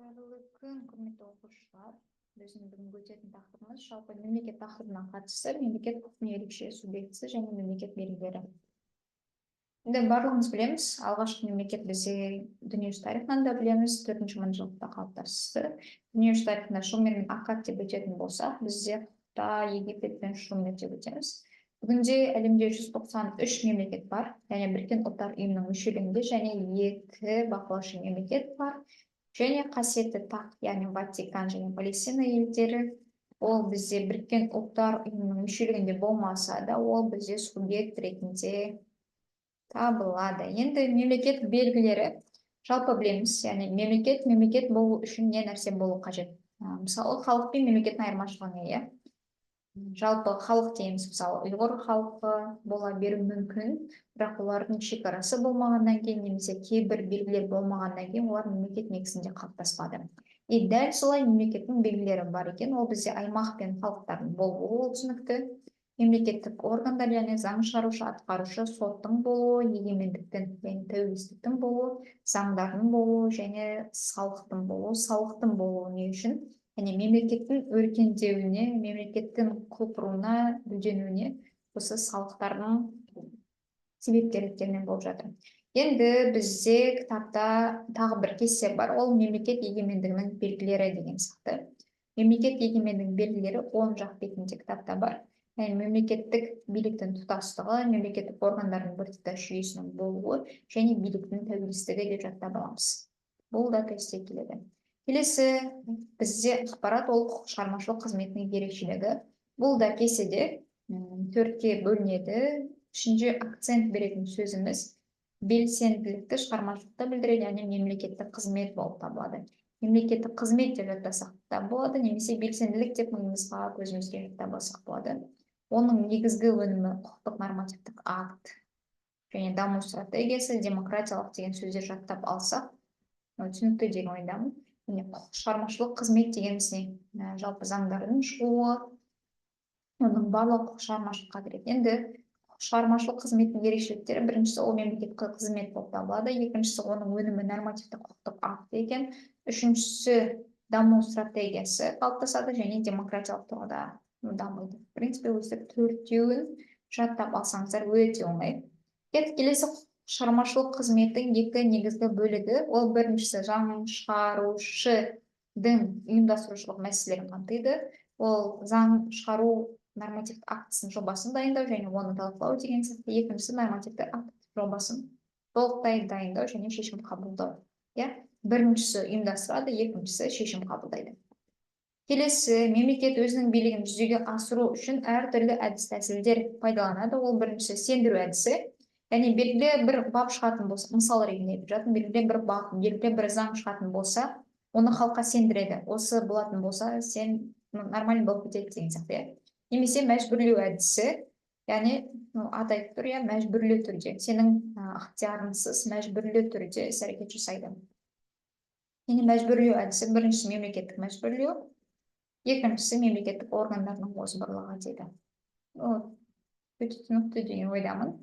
Қайырлы күн, құрметті оқушылар. Біздің бүгінгі өтетін тақырыбымыз жалпы мемлекет тақырыбына қатысты мемлекет құқықтың ерекше субъектісі және мемлекет белгілері. Енді барлығымыз білеміз, алғашқы мемлекет бізде дүниежүзі тарихынан да білеміз, 4-ші мыңжылдықта қалыптасты. Дүниежүзі тарихында Шумер мен Аккад деп өтетін болсақ, бізде Қытай, Египет пен Шумер деп өтеміз. Бүгінде әлемде 193 мемлекет бар, және Біріккен ұлттар ұйымының мүшелігінде және 2 бақылаушы мемлекет бар. Және қасиетті тақ, яғни Ватикан және Палестина елдері, ол бізде Біріккен ұлттар ұйымының мүшелігінде болмаса да, ол бізде субъект ретінде табылады. Енді мемлекет белгілері жалпы білеміз, яғни мемлекет болу үшін не нәрсе болу қажет. Мысалы, халық пен мемлекеттің айырмашылығы не? Жалпы халық дейміз, мысалы, ұйғыр халқы бола беруі мүмкін, бірақ олардың шекарасы болмағаннан кейін, немесе кейбір белгілер болмағаннан кейін, олар мемлекет негізінде қалыптаспады. Дәл солай мемлекеттің белгілері бар екен, ол бізде аймақ пен халықтардың болуы, ол түсінікті. Мемлекеттік органдар, яғни заң шығарушы, атқарушы, соттың болуы, егемендіктің және тәуелсіздіктің болуы, заңдардың болуы және салықтың болуы не үшін? Яғни мемлекеттің өркендеуіне, мемлекеттің құлпыруына, гүлденуіне осы салықтардың себепкерліктерінен болып жатыр. Енді бізде кітапта тағы бір кесте бар, ол мемлекет егемендігінің белгілері деген сияқты. Мемлекет егемендігінің белгілері 10 жақ бетінде кітапта бар. Мемлекеттік биліктің тұтастығы, мемлекеттік органдардың біртұтас жүйесінің болуы және биліктің тәуелсіздігі деп жаттап аламыз. Бұл да тестте келеді. Келесі бізде ақпарат, ол құқық шығармашылық қызметінің ерекшелігі. Бұл да кестеде 4-ке бөлінеді. Үшінші акцент беретін сөзіміз белсенділікті шығармашылықта білдіреді, яғни мемлекеттік қызмет болып табылады. Мемлекеттік қызмет деп жаттасақ та болады, немесе белсенділік деп миымызға, көзімізге жаттап алсақ болады. Оның негізгі өнімі құқықтық нормативтік акт және даму стратегиясы, демократиялық деген сөздер жаттап алсақ, түсінікті деген ойдамын. Құқық шығармашылық қызмет дегеніміз не? Жалпы заңдардың шығуы, оның барлығы құқық шығармашылыққа кіреді. Енді шығармашылық қызметтің ерекшеліктері: біріншісі, ол мемлекеттік қызмет болып табылады, екіншісі, оның өнімі нормативтік құқықтық акт екен, үшіншісі, даму стратегиясы қалыптасады және демократиялық тұрғыда дамиды. В принципе, осы 4-еуін жаттап алсаңыздар өте оңай. Келесі шығармашылық қызметтің 2 негізгі бөлігі, ол біріншісі заң шығарушының ұйымдастырушылық мәселелерін қамтиды. Ол заң шығару нормативті актісінің жобасын дайындау және оны талқылау деген сияқты. Екіншісі, нормативті акт жобасын толықтай дайындау және шешім қабылдау. Біріншісі ұйымдастырады, екіншісі шешім қабылдайды. Келесі, мемлекет өзінің билігін жүзеге асыру үшін әртүрлі әдіс-тәсілдер пайдаланады. Ол біріншісі сендіру әдісі. Яғни белгілі бір бап шығатын болса, мысал ретінде белгілі бір бап, белгілі бір заң шығатын болса, оны халыққа сендіреді. Осы болатын болса, сен нормальный болып кетеді деген сияқты. Немесе мәжбүрлеу әдісі, яғни атайтып тұр, мәжбүрлі түрде, сенің ықтиярынсыз мәжбүрлі түрде іс-әрекет жасайды. Яғни мәжбүрлеу әдісі: біріншісі мемлекеттік мәжбүрлеу, екіншісі мемлекеттік органдардың озбырлығы дейді. Өте түсінікті деген ойдамын.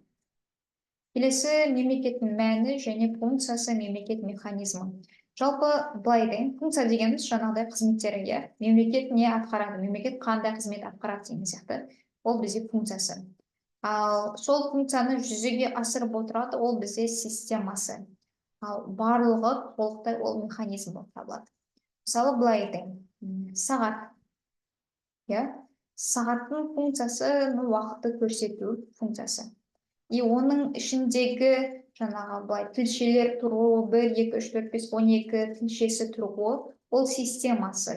Келесі, мемлекеттің мәні және функциясы, мемлекет механизмі. Жалпы былай, функция дегеніміз жаңағыдай қызметтері, мемлекет не атқарады, мемлекет қандай қызмет атқарады деген сияқты. Ол бізде функциясы. Ал сол функцияны жүзеге асырып отырады, ол бізде системасы. Ал барлығы толықтай ол механизм болып табылады. Мысалы, былай, сағат. Сағаттың функциясы уақытты көрсету функциясы. Оның ішіндегі жаңағы былай тілшелер тұруы, 1, 2, 3, 4, 5, 12 тілшесі тұруы, ол системасы.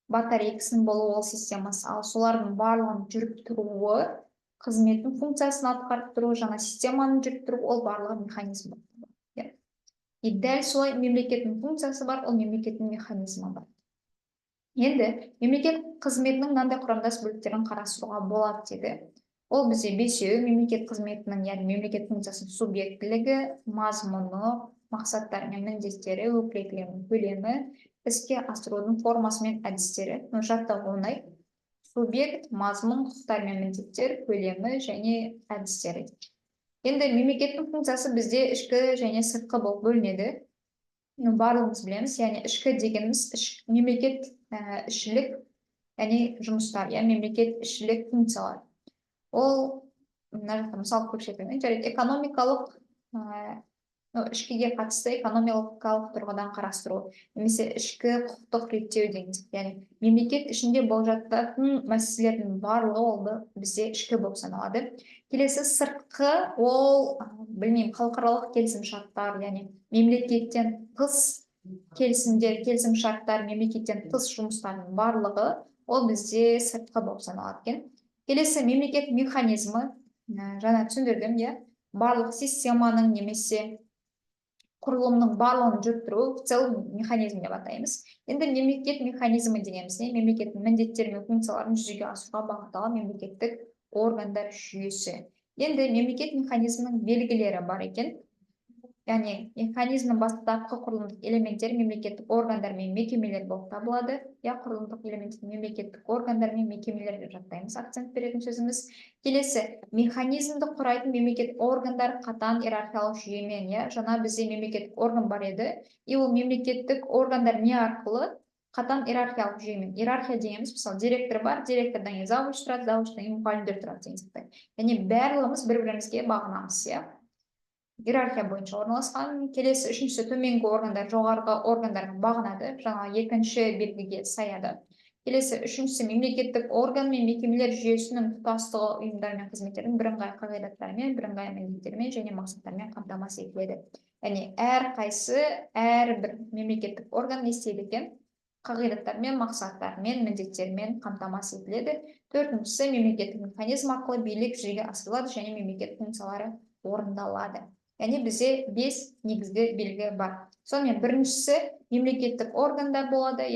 Батарейкасының болуы, ол системасы. Ал солардың барлығын жүріп тұруы, қызметтің функциясын атқарып тұруы, жаңа системаның жүріп тұруы, ол барлығы механизм болып табылады. Дәл солай мемлекеттің функциясы бар, ол мемлекеттің механизмі бар. Енді мемлекет қызметінің мынандай құрамдас бөліктерін қарастыруға болады деді. Ол бізде 5-еу: мемлекет қызметінің, яғни мемлекет функциясының субъектілігі, мазмұны, мақсаттары мен міндеттері, өкілеттілігінің көлемі, іске асырудың формасы мен әдістері. Жаттау оңай. Субъект, мазмұн, құқықтар мен міндеттер, көлемі және әдістері. Енді мемлекеттің функциясы бізде ішкі және сыртқы болып бөлінеді. барлығымыз білеміз, яғни ішкі дегеніміз мемлекет ішілік, яғни жұмыстар, мемлекет ішілік функциялар. Ол мына жақта мысал көрсетілген, жарайды, экономикалық ішкіге қатысты экономикалық тұрғыдан қарастыру, немесе ішкі құқықтық реттеу деген, яғни мемлекет ішінде болып жататын мәселелердің барлығы ол бізде ішкі болып саналады. Келесі сыртқы, ол білмеймін, халықаралық келісім шарттар, яғни мемлекеттен тыс келісімдер, келісім шарттар, мемлекеттен тыс жұмыстардың барлығы ол бізде сыртқы болып саналады екен. Келесі мемлекет механизмі, жаңа түсіндірдім, барлық системаның немесе құрылымның барлығын жүргізу в целом механизм деп атаймыз. Енді мемлекет механизмі дегеніміз не? Мемлекеттің міндеттері мен функцияларын жүзеге асыруға бағытталған мемлекеттік органдар жүйесі. Енді мемлекет механизмінің белгілері бар екен. Яғни механизмнің бастапқы құрылымдық элементтері мемлекеттік органдар мен мекемелер болып табылады. Құрылымдық элементтер мемлекеттік органдар мен мекемелер деп жаттаймыз, акцент беретін сөзіміз. Келесі, механизмді құрайтын мемлекет органдар қатаң иерархиялық жүйемен, жаңа бізде мемлекеттік орган бар еді, ол мемлекеттік органдар не арқылы? Қатаң иерархиялық жүйемен. Иерархия дегеніміз, мысалы, директор бар, директордан кейін завуч тұрады, завучтан кейін мұғалімдер тұрады деген сияқты. Яғни барлығымыз бір-бірімізге бағынамыз, иерархия бойынша орналасқан. Келесі, үшіншісі, төменгі органдар жоғарғы органдарға бағынады, жаңа екінші белгіге саяды. Келесі, үшіншісі, мемлекеттік орган мен мекемелер жүйесінің тұтастығы ұйымдар мен қызметтердің бірыңғай қағидаттарымен, бірыңғай міндеттермен және мақсаттармен қамтамасыз етіледі. Яғни әрқайсы әрбір мемлекеттік орган не істейді екен? Қағидаттармен, мақсаттармен, міндеттермен қамтамасыз етіледі. Төртіншісі, мемлекеттік механизм арқылы билік жүзеге асырылады және мемлекет функциялары орындалады. Яғни бізде 5 негізгі белгі бар. Сонымен біріншісі мемлекеттік органдар болады,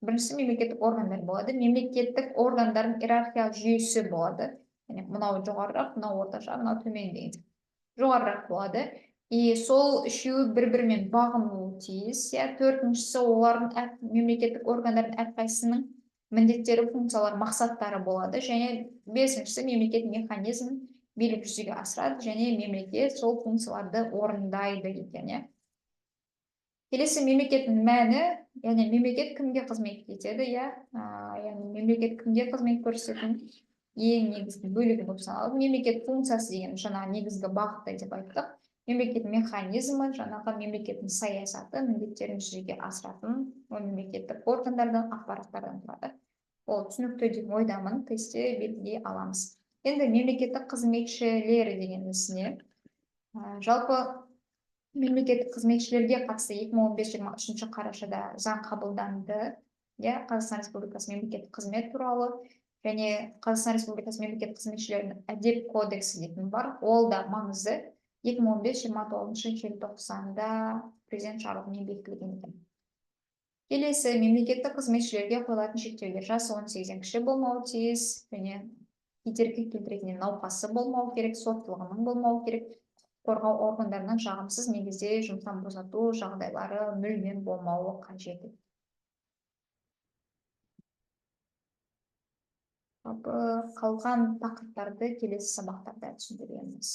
біріншісі мемлекеттік органдар болады. Мемлекеттік органдардың иерархиялық жүйесі болады. Яғни мынау жоғарырақ, мынау орташа, мынау төмен деген. Жоғарырақ болады. И сол үшеуі бір-бірімен бағынуы тиіс. Төртіншісі олардың мемлекеттік органдардың әрқайсысының міндеттері, функциялар, мақсаттары болады. Және бесіншісі мемлекет механизм билік жүзеге асырады және мемлекет сол функцияларды орындайды екен. Келесі, мемлекеттің мәні, яғни мемлекет кімге қызмет етеді, яғни мемлекет кімге қызмет көрсететін ең негізгі бөлігі болып саналады. Мемлекет функциясы деген жаңа негізгі бағыты деп айттық. Мемлекет механизмі, жаңағы мемлекеттің саясаты, міндеттерін жүзеге асыратын мемлекеттік органдардан, ақпараттардан тұрады. Ол түсінікті деп ойдамын, тестте белгілей аламыз. Енді мемлекеттік қызметшілер дегеніміз не? Жалпы мемлекеттік қызметшілерге қатысты 2015-23 қарашада заң қабылданды. Қазақстан Республикасы мемлекеттік қызмет туралы және Қазақстан Республикасы мемлекеттік қызметшілерінің әдеп кодексі дейтін бар. Ол да маңызды. 2015-29 желтоқсанда президент жарлығымен бекітілген екен. Келесі, мемлекеттік қызметшілерге қойылатын шектеулер: жасы 18-ден кіші болмауы тиіс, және кедергі келтіретін науқасы болмау керек, соттылығының болмау керек, қорғау органдарынан жағымсыз негізде жұмыстан босату жағдайлары мүлдем болмауы қажет. Қалған тақырыптарды келесі сабақтарда түсіндіреміз.